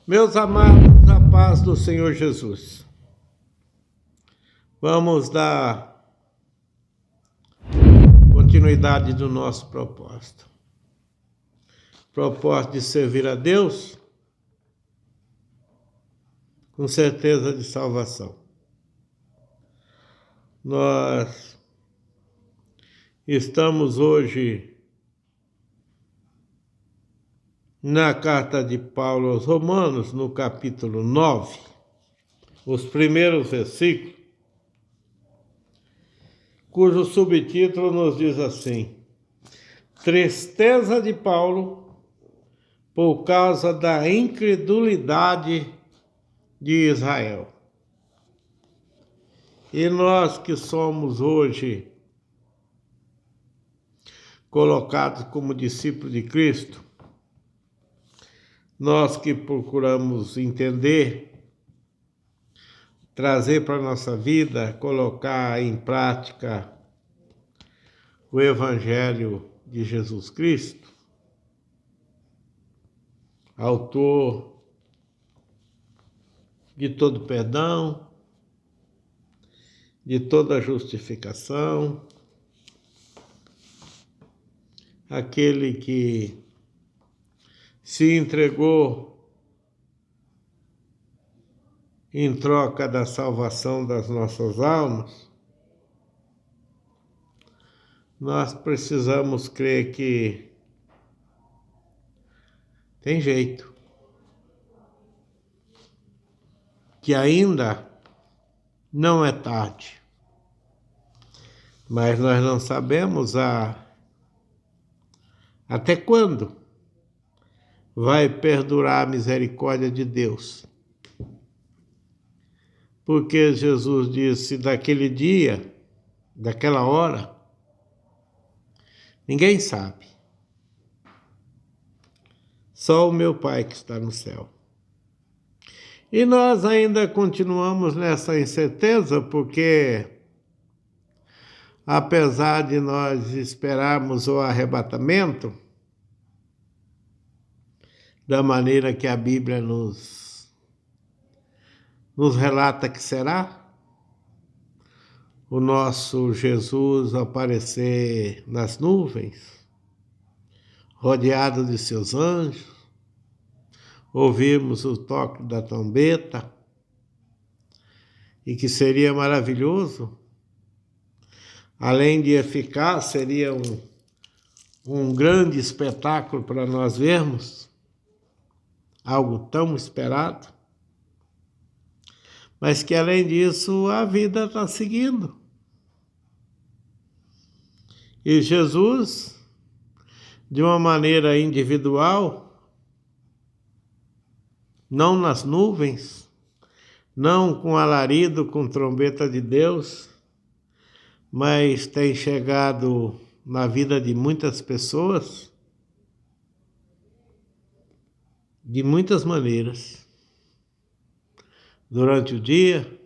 Meus amados, a paz do Senhor Jesus. Vamos dar continuidade do nosso propósito. Propósito de servir a Deus com certeza de salvação. Nós estamos hoje na carta de Paulo aos Romanos, no capítulo 9, os primeiros versículos, cujo subtítulo nos diz assim: Tristeza de Paulo por causa da incredulidade de Israel. E nós que somos hoje colocados como discípulos de Cristo, nós que procuramos entender, trazer para a nossa vida, colocar em prática o Evangelho de Jesus Cristo, autor de todo perdão, de toda justificação, aquele que se entregou em troca da salvação das nossas almas, nós precisamos crer que tem jeito, que ainda não é tarde, mas nós não sabemos até quando vai perdurar a misericórdia de Deus. Porque Jesus disse, daquele dia, daquela hora, ninguém sabe. Só o meu Pai que está no céu. E nós ainda continuamos nessa incerteza, porque apesar de nós esperarmos o arrebatamento, da maneira que a Bíblia nos relata que será, o nosso Jesus aparecer nas nuvens, rodeado de seus anjos, ouvirmos o toque da trombeta, e que seria maravilhoso, além de eficaz, seria um grande espetáculo para nós vermos, algo tão esperado, mas que além disso a vida está seguindo. E Jesus, de uma maneira individual, não nas nuvens, não com alarido, com trombeta de Deus, mas tem chegado na vida de muitas pessoas, de muitas maneiras, durante o dia,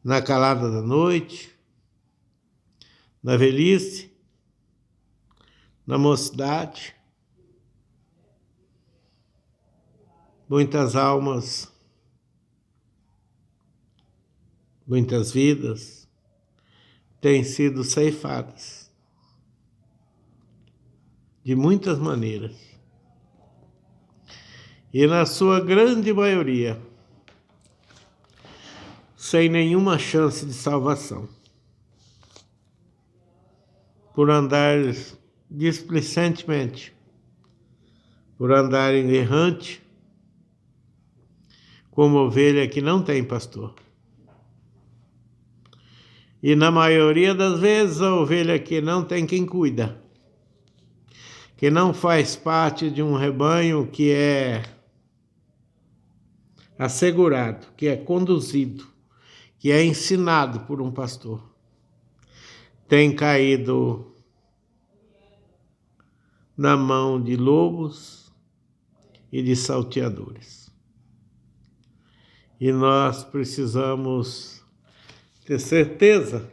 na calada da noite, na velhice, na mocidade. Muitas almas, muitas vidas têm sido ceifadas de muitas maneiras. E na sua grande maioria, sem nenhuma chance de salvação, por andar displicentemente, por andar errante, como ovelha que não tem pastor. E na maioria das vezes a ovelha que não tem quem cuida, que não faz parte de um rebanho que é assegurado, que é conduzido, que é ensinado por um pastor. tem caído na mão de lobos e de salteadores. E nós precisamos ter certeza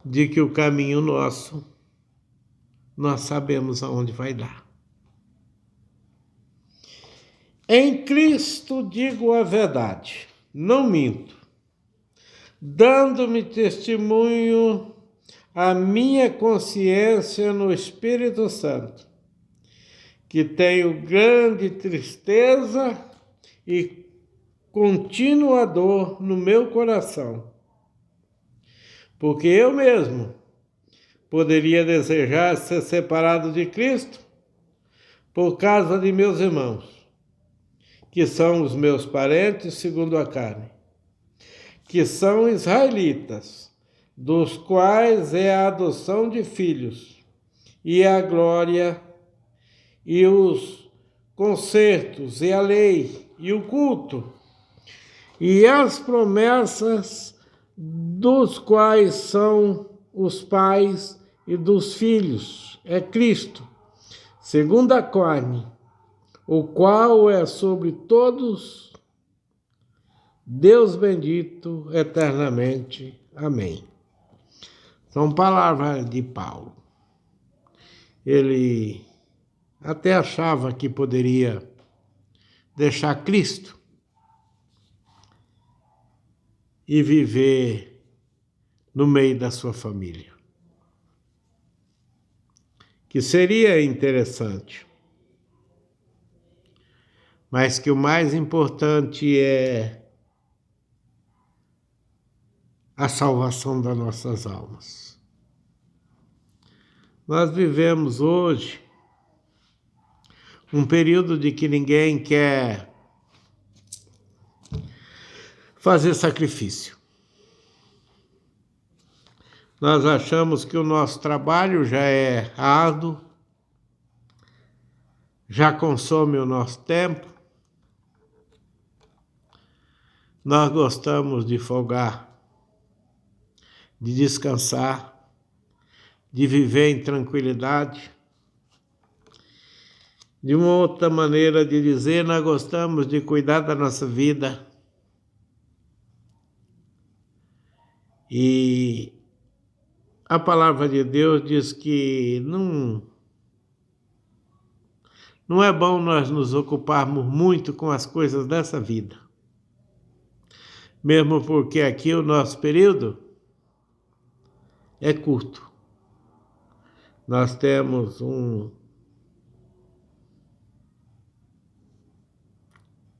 de que o caminho nosso, nós sabemos aonde vai dar. Em Cristo digo a verdade, não minto, dando-me testemunho a minha consciência no Espírito Santo, que tenho grande tristeza e contínua dor no meu coração, porque eu mesmo poderia desejar ser separado de Cristo por causa de meus irmãos, que são os meus parentes segundo a carne, que são israelitas, dos quais é a adoção de filhos, e a glória, e os concertos, e a lei, e o culto, e as promessas, dos quais são os pais e dos filhos, é Cristo, segundo a carne, o qual é sobre todos, Deus bendito eternamente. Amém. São palavras de Paulo. Ele até achava que poderia deixar Cristo e viver no meio da sua família, que seria interessante, mas que o mais importante é a salvação das nossas almas. Nós vivemos hoje um período de que ninguém quer fazer sacrifício. Nós achamos que o nosso trabalho já é árduo, já consome o nosso tempo. Nós gostamos de folgar, de descansar, de viver em tranquilidade. De uma outra maneira de dizer, nós gostamos de cuidar da nossa vida. E a palavra de Deus diz que não é bom nós nos ocuparmos muito com as coisas dessa vida. Mesmo porque aqui o nosso período é curto. Nós temos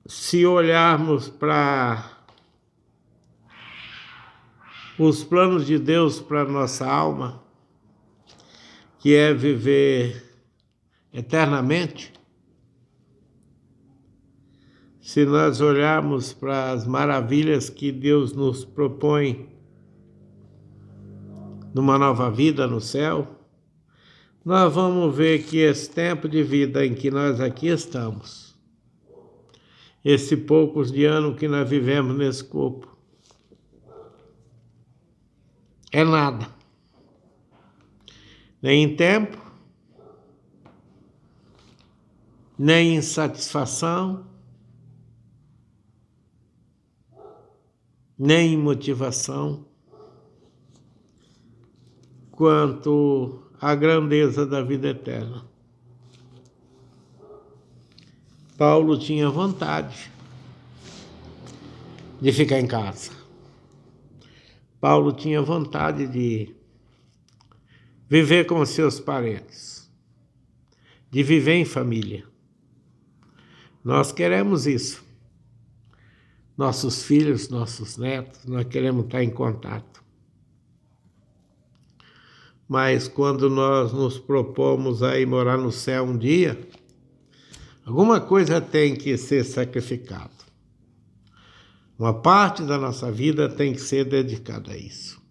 se olharmos para os planos de Deus para a nossa alma, que é viver eternamente, se nós olharmos para as maravilhas que Deus nos propõe numa nova vida no céu, nós vamos ver que esse tempo de vida em que nós aqui estamos, esse poucos de anos que nós vivemos nesse corpo, é nada. Nem em tempo, nem em satisfação, nem em motivação, quanto à grandeza da vida eterna. Paulo tinha vontade de ficar em casa. Paulo tinha vontade de viver com seus parentes, de viver em família. Nós queremos isso. Nossos filhos, nossos netos, nós queremos estar em contato. Mas quando nós nos propomos a ir morar no céu um dia, alguma coisa tem que ser sacrificada. Uma parte da nossa vida tem que ser dedicada a isso.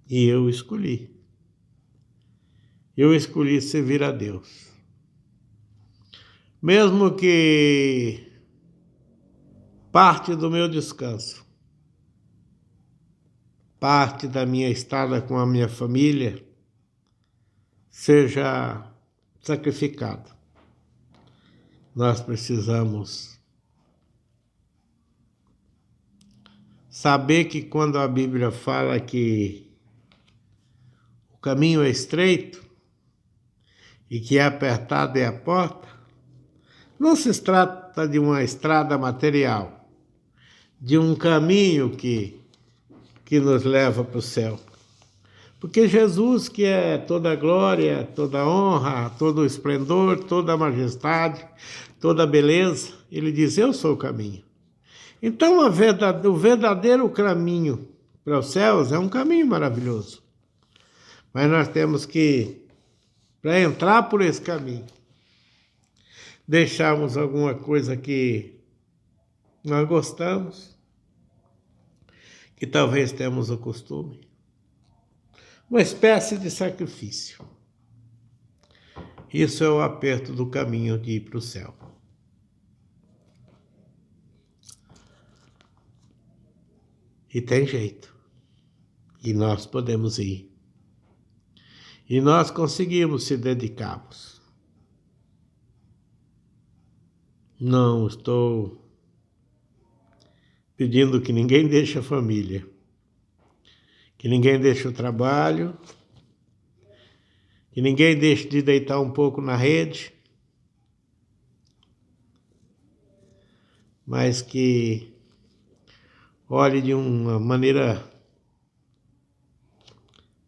E eu escolhi. Eu escolhi servir a Deus. Mesmo que parte do meu descanso parte da minha estada com a minha família seja sacrificada. Nós precisamos saber que quando a Bíblia fala que o caminho é estreito e que é apertada é a porta, não se trata de uma estrada material, de um caminho que nos leva para o céu. Porque Jesus, que é toda a glória, toda a honra, todo o esplendor, toda a majestade, toda a beleza, ele diz, eu sou o caminho. Então, o verdadeiro caminho para os céus é um caminho maravilhoso. Mas nós temos que, para entrar por esse caminho, deixarmos alguma coisa que nós gostamos, que talvez temos o costume. Uma espécie de sacrifício. Isso é o aperto do caminho de ir para o céu. E tem jeito. E nós podemos ir. E nós conseguimos se dedicarmos. Não estou pedindo que ninguém deixe a família, que ninguém deixe o trabalho, que ninguém deixe de deitar um pouco na rede, mas que olhe de uma maneira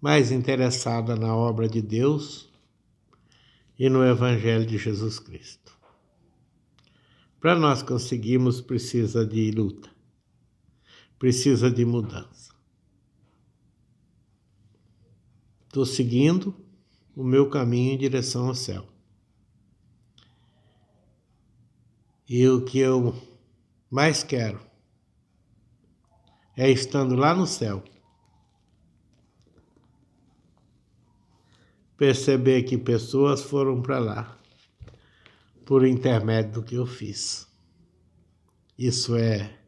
mais interessada na obra de Deus e no Evangelho de Jesus Cristo. Para nós conseguirmos, precisa de luta, precisa de mudança. Estou seguindo o meu caminho em direção ao céu. E o que eu mais quero é, estando lá no céu, perceber que pessoas foram para lá por intermédio do que eu fiz. Isso é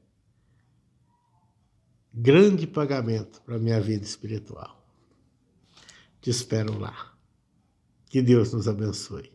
grande pagamento para a minha vida espiritual. Te espero lá. Que Deus nos abençoe.